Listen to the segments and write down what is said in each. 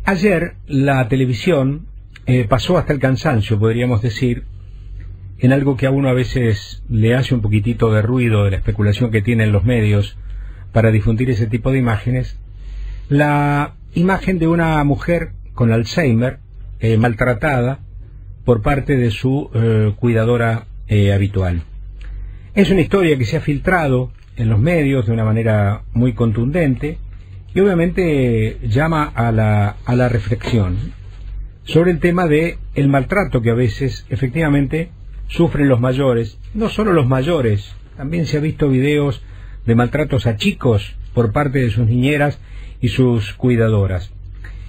Ayer la televisión pasó hasta el cansancio, podríamos decir, en algo que a uno a veces le hace un poquitito de ruido de la especulación que tienen los medios para difundir ese tipo de imágenes, la imagen de una mujer con Alzheimer maltratada por parte de su cuidadora habitual. Es una historia que se ha filtrado en los medios de una manera muy contundente y obviamente llama a la reflexión sobre el tema de el maltrato que a veces efectivamente sufren los mayores, no solo los mayores, también se ha visto videos de maltratos a chicos por parte de sus niñeras y sus cuidadoras.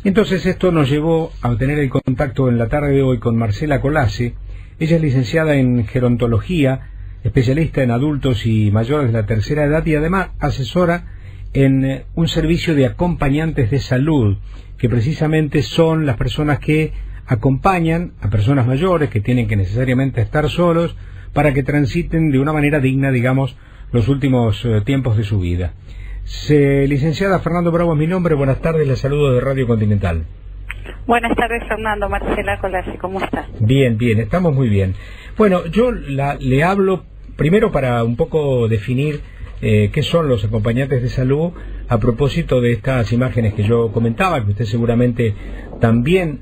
Entonces esto nos llevó a tener el contacto en la tarde de hoy con Marcela Colase. Ella es licenciada en gerontología, especialista en adultos y mayores de la tercera edad y además asesora en un servicio de acompañantes de salud, que precisamente son las personas que acompañan a personas mayores que tienen que necesariamente estar solos para que transiten de una manera digna, digamos, los últimos tiempos de su vida. Licenciada Fernando Bravo es mi nombre, buenas tardes, la saludo de Radio Continental. Buenas tardes, Fernando. Marcela Colase, ¿cómo estás? Bien, estamos muy bien. Bueno, yo le hablo primero para un poco definir qué son los acompañantes de salud a propósito de estas imágenes que yo comentaba, que usted seguramente también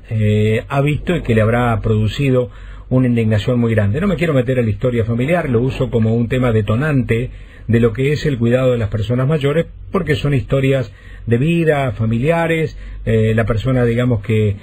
ha visto y que le habrá producido una indignación muy grande. No me quiero meter a la historia familiar, lo uso como un tema detonante de lo que es el cuidado de las personas mayores, porque son historias de vida, familiares. La persona, digamos, que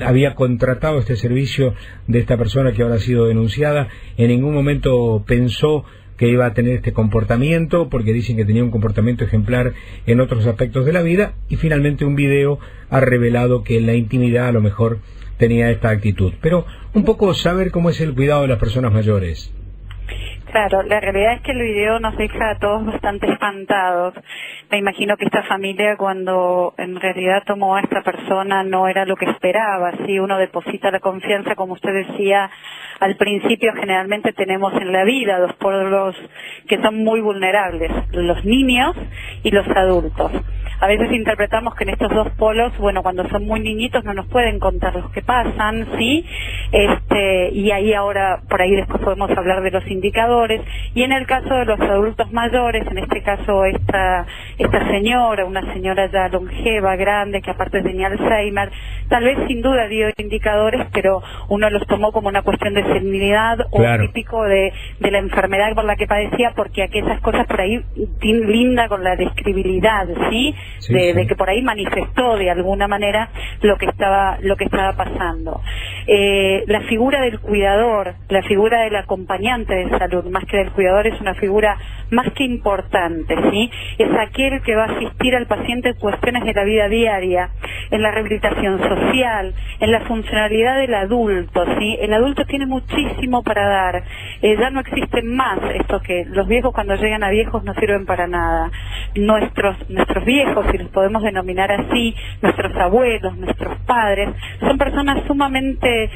había contratado este servicio de esta persona que ahora ha sido denunciada, en ningún momento pensó que iba a tener este comportamiento, porque dicen que tenía un comportamiento ejemplar en otros aspectos de la vida, y finalmente un video ha revelado que en la intimidad a lo mejor tenía esta actitud. Pero un poco saber cómo es el cuidado de las personas mayores. Claro, la realidad es que el video nos deja a todos bastante espantados. Me imagino que esta familia, cuando en realidad tomó a esta persona, no era lo que esperaba. Si uno deposita la confianza, como usted decía al principio, generalmente tenemos en la vida dos polos que son muy vulnerables, los niños y los adultos. A veces interpretamos que en estos dos polos, bueno, cuando son muy niñitos no nos pueden contar los que pasan, ¿sí? Y ahí ahora, por ahí después podemos hablar de los indicadores. Y en el caso de los adultos mayores, en este caso esta señora, una señora ya longeva, grande, que aparte tenía Alzheimer, tal vez sin duda dio indicadores, pero uno los tomó como una cuestión de senilidad o típico de la enfermedad por la que padecía, porque aquellas cosas por ahí linda con la describilidad, ¿sí? De que por ahí manifestó de alguna manera lo que estaba pasando. La figura del cuidador, la figura del acompañante de salud, más que del cuidador, es una figura más que importante, ¿sí? Es aquel que va a asistir al paciente en cuestiones de la vida diaria, en la rehabilitación social, en la funcionalidad del adulto, ¿sí? El adulto tiene muchísimo para dar. Ya no existen más esto que los viejos, cuando llegan a viejos, no sirven para nada. Nuestros viejos, si los podemos denominar así, nuestros abuelos, nuestros padres, son personas sumamente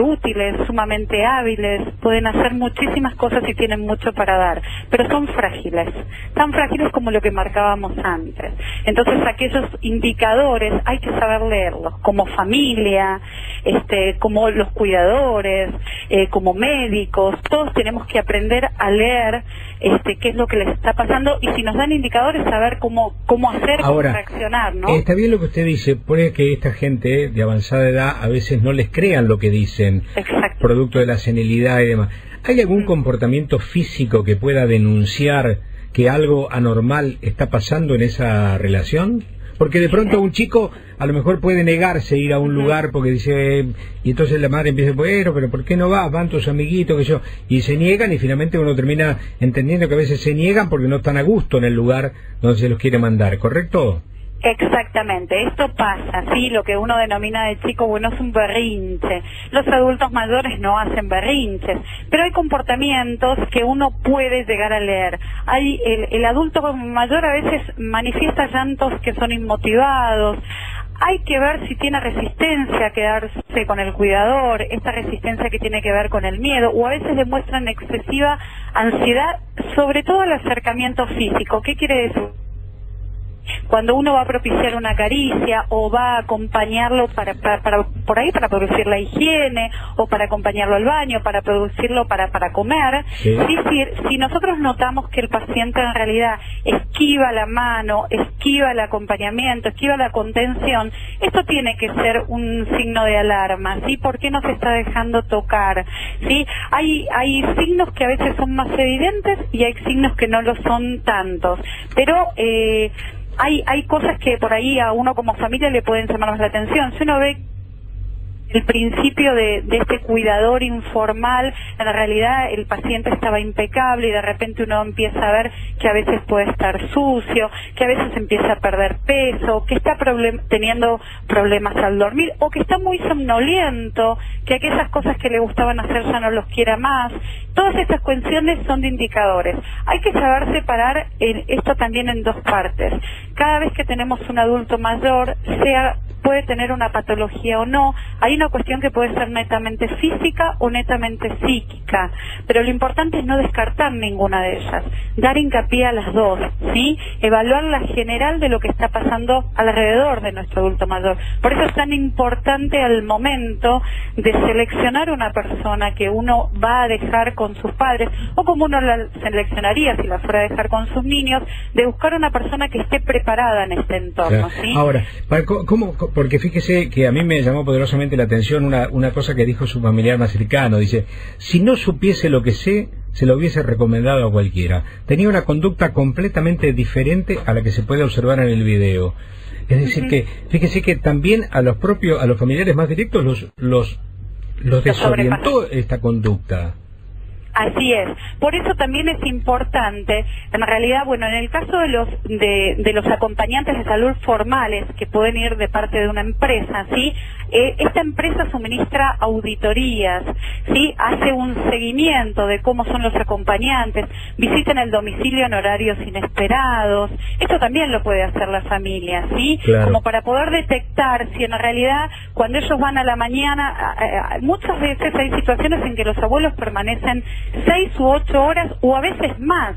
útiles, sumamente hábiles, pueden hacer muchísimas cosas y tienen mucho para dar, pero son frágiles, tan frágiles como lo que marcábamos antes. Entonces aquellos indicadores hay que saber leerlos, como familia, como los cuidadores, como médicos, todos tenemos que aprender a leer qué es lo que les está pasando, y si nos dan indicadores, saber cómo hacer, cómo reaccionar, ¿no? Está bien lo que usted dice, puede que esta gente de avanzada edad a veces no les crean lo que dicen, producto de la senilidad y demás. ¿Hay algún comportamiento físico que pueda denunciar que algo anormal está pasando en esa relación? Porque de pronto un chico a lo mejor puede negarse a ir a un lugar porque dice, y entonces la madre empieza, bueno, pero ¿por qué no vas? Van tus amiguitos, que yo, y se niegan, y finalmente uno termina entendiendo que a veces se niegan porque no están a gusto en el lugar donde se los quiere mandar, ¿correcto? Exactamente, esto pasa, sí, lo que uno denomina de chico, bueno, es un berrinche. Los adultos mayores no hacen berrinches, pero hay comportamientos que uno puede llegar a leer. El adulto mayor a veces manifiesta llantos que son inmotivados. Hay que ver si tiene resistencia a quedarse con el cuidador, esta resistencia que tiene que ver con el miedo, o a veces demuestran excesiva ansiedad, sobre todo al acercamiento físico. ¿Qué quiere decir? Cuando uno va a propiciar una caricia o va a acompañarlo para por ahí para producir la higiene o para acompañarlo al baño, para producirlo para comer, sí. Es decir, si nosotros notamos que el paciente en realidad esquiva la mano, esquiva el acompañamiento, esquiva la contención, esto tiene que ser un signo de alarma, ¿sí? ¿Por qué no se está dejando tocar? ¿Sí? Hay signos que a veces son más evidentes y hay signos que no lo son tantos, pero hay cosas que por ahí a uno como familia le pueden llamar más la atención. Si uno ve el principio de este cuidador informal, en realidad el paciente estaba impecable y de repente uno empieza a ver que a veces puede estar sucio, que a veces empieza a perder peso, que está teniendo problemas al dormir o que está muy somnoliento, que aquellas cosas que le gustaban hacer ya no los quiera más. Todas estas cuestiones son de indicadores. Hay que saber separar esto también en dos partes. Cada vez que tenemos un adulto mayor, puede tener una patología o no, hay una cuestión que puede ser netamente física o netamente psíquica, pero lo importante es no descartar ninguna de ellas, dar hincapié a las dos, ¿sí? Evaluar la general de lo que está pasando alrededor de nuestro adulto mayor. Por eso es tan importante al momento de seleccionar una persona que uno va a dejar con sus padres, o como uno la seleccionaría si la fuera a dejar con sus niños, de buscar una persona que esté preparada en este entorno, ¿sí? Ahora, ¿cómo? Porque fíjese que a mí me llamó poderosamente la atención una cosa que dijo su familiar más cercano. Dice, si no supiese lo que sé, se lo hubiese recomendado a cualquiera. Tenía una conducta completamente diferente a la que se puede observar en el video. Es decir, que fíjese que también a los familiares más directos los desorientó esta conducta. Así es. Por eso también es importante, en realidad, bueno, en el caso de los acompañantes de salud formales que pueden ir de parte de una empresa, ¿sí? Esta empresa suministra auditorías, ¿sí? Hace un seguimiento de cómo son los acompañantes, visitan el domicilio en horarios inesperados. Esto también lo puede hacer la familia, ¿sí? Claro. Como para poder detectar si en realidad cuando ellos van a la mañana, muchas veces hay situaciones en que los abuelos permanecen 6 u 8 horas o a veces más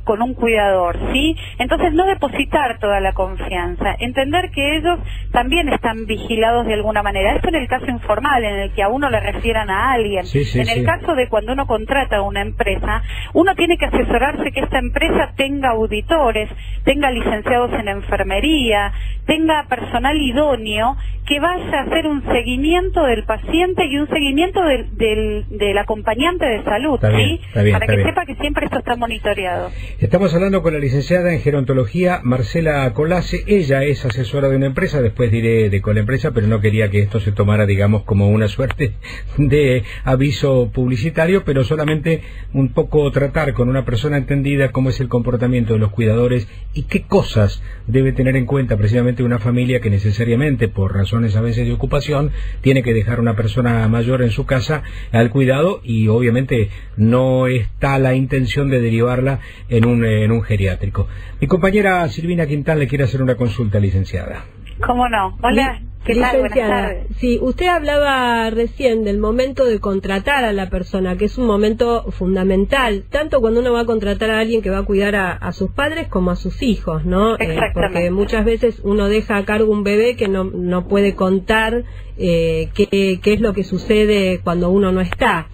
con un cuidador, ¿sí? Entonces no depositar toda la confianza, entender que ellos también están vigilados de alguna manera. Esto en el caso informal, en el que a uno le refieran a alguien. En el caso de cuando uno contrata a una empresa, uno tiene que asesorarse que esta empresa tenga auditores, tenga licenciados en enfermería, tenga personal idóneo que vaya a hacer un seguimiento del paciente y un seguimiento del acompañante de salud, ¿sí? Para que sepa que siempre esto está monitoreado. Estamos hablando con la licenciada en gerontología Marcela Colace. Ella es asesora de una empresa, después diré de cuál empresa, pero no quería que esto se tomara, digamos, como una suerte de aviso publicitario, pero solamente un poco tratar con una persona entendida cómo es el comportamiento de los cuidadores y qué cosas debe tener en cuenta precisamente una familia que necesariamente, por razones a veces de ocupación, tiene que dejar una persona mayor en su casa al cuidado, y obviamente no está la intención de derivarla en un geriátrico. Mi compañera Silvina Quintal le quiere hacer una consulta, licenciada. ¿Cómo no? Hola. ¿Qué tal? Buenas tardes. Sí, usted hablaba recién del momento de contratar a la persona, que es un momento fundamental, tanto cuando uno va a contratar a alguien que va a cuidar a sus padres como a sus hijos, ¿no? Porque muchas veces uno deja a cargo un bebé que no puede contar qué es lo que sucede cuando uno no está.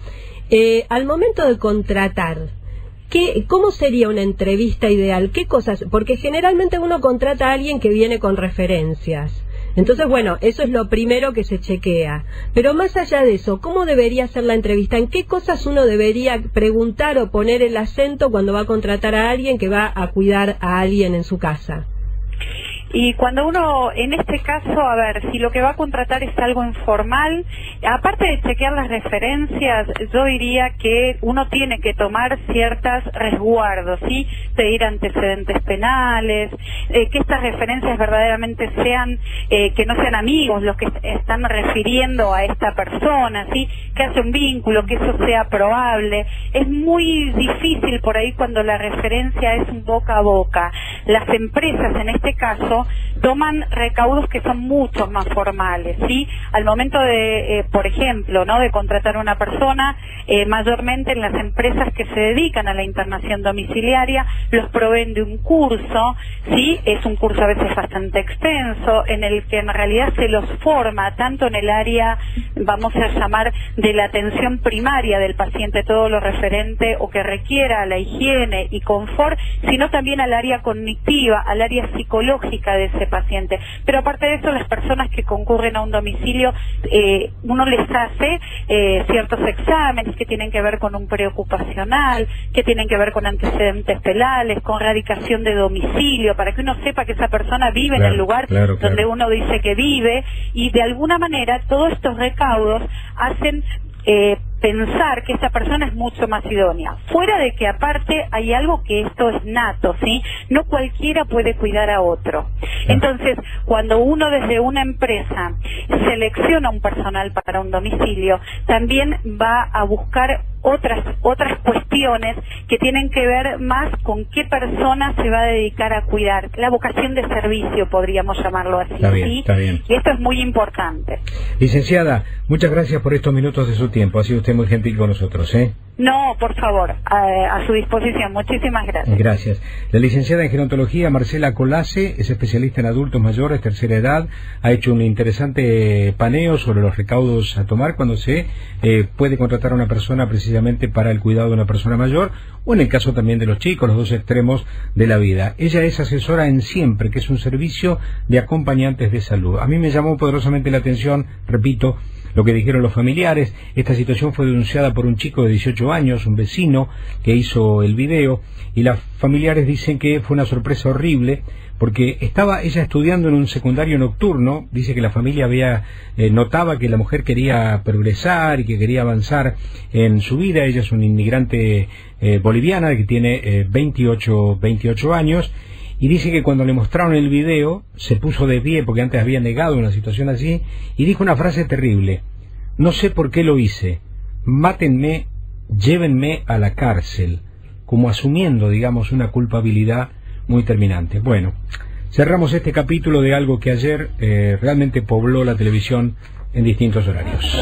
Al momento de contratar, ¿cómo sería una entrevista ideal? ¿Qué cosas? Porque generalmente uno contrata a alguien que viene con referencias. Entonces, bueno, eso es lo primero que se chequea. Pero más allá de eso, ¿cómo debería ser la entrevista? ¿En qué cosas uno debería preguntar o poner el acento cuando va a contratar a alguien que va a cuidar a alguien en su casa? Y cuando uno, en este caso, a ver, si lo que va a contratar es algo informal, aparte de chequear las referencias, yo diría que uno tiene que tomar ciertos resguardos, ¿sí? Pedir antecedentes penales, que estas referencias verdaderamente sean, que no sean amigos los que están refiriendo a esta persona, ¿sí? Que hace un vínculo, que eso sea probable. Es muy difícil por ahí cuando la referencia es un boca a boca. Las empresas, en este caso, embargo, toman recaudos que son mucho más formales, ¿sí? Al momento de, por ejemplo, ¿no?, de contratar a una persona, mayormente en las empresas que se dedican a la internación domiciliaria, los proveen de un curso, ¿sí? Es un curso a veces bastante extenso, en el que en realidad se los forma tanto en el área, vamos a llamar, de la atención primaria del paciente, todo lo referente o que requiera a la higiene y confort, sino también al área cognitiva, al área psicológica de ese paciente. Pero aparte de eso, las personas que concurren a un domicilio, uno les hace ciertos exámenes que tienen que ver con un preocupacional, que tienen que ver con antecedentes penales, con radicación de domicilio, para que uno sepa que esa persona vive en el lugar donde uno dice que vive, y de alguna manera todos estos recaudos hacen pensar que esa persona es mucho más idónea. Fuera de que aparte hay algo que esto es nato, ¿sí? No cualquiera puede cuidar a otro. Entonces, cuando uno desde una empresa selecciona un personal para un domicilio, también va a buscar otras cuestiones que tienen que ver más con qué persona se va a dedicar a cuidar. La vocación de servicio, podríamos llamarlo así. Está bien, ¿sí? Está bien. Y esto es muy importante. Licenciada, muchas gracias por estos minutos de su tiempo. Ha sido usted muy gentil con nosotros, ¿eh? No, por favor, a su disposición. Muchísimas gracias. Gracias. La licenciada en gerontología Marcela Colase es especialista en adultos mayores, tercera edad. Ha hecho un interesante paneo sobre los recaudos a tomar cuando se puede contratar a una persona precisamente para el cuidado de una persona mayor, o en el caso también de los chicos, los dos extremos de la vida. Ella es asesora en Siempre, que es un servicio de acompañantes de salud. A mí me llamó poderosamente la atención, repito, lo que dijeron los familiares. Esta situación fue denunciada por un chico de 18 años, un vecino que hizo el video, y las familiares dicen que fue una sorpresa horrible porque estaba ella estudiando en un secundario nocturno. Dice que la familia notaba que la mujer quería progresar y que quería avanzar en su vida. Ella es una inmigrante boliviana que tiene 28 años. Y dice que cuando le mostraron el video se puso de pie, porque antes había negado una situación así, y dijo una frase terrible: no sé por qué lo hice, mátenme, llévenme a la cárcel, como asumiendo, digamos, una culpabilidad muy terminante. Bueno, cerramos este capítulo de algo que ayer realmente pobló la televisión en distintos horarios.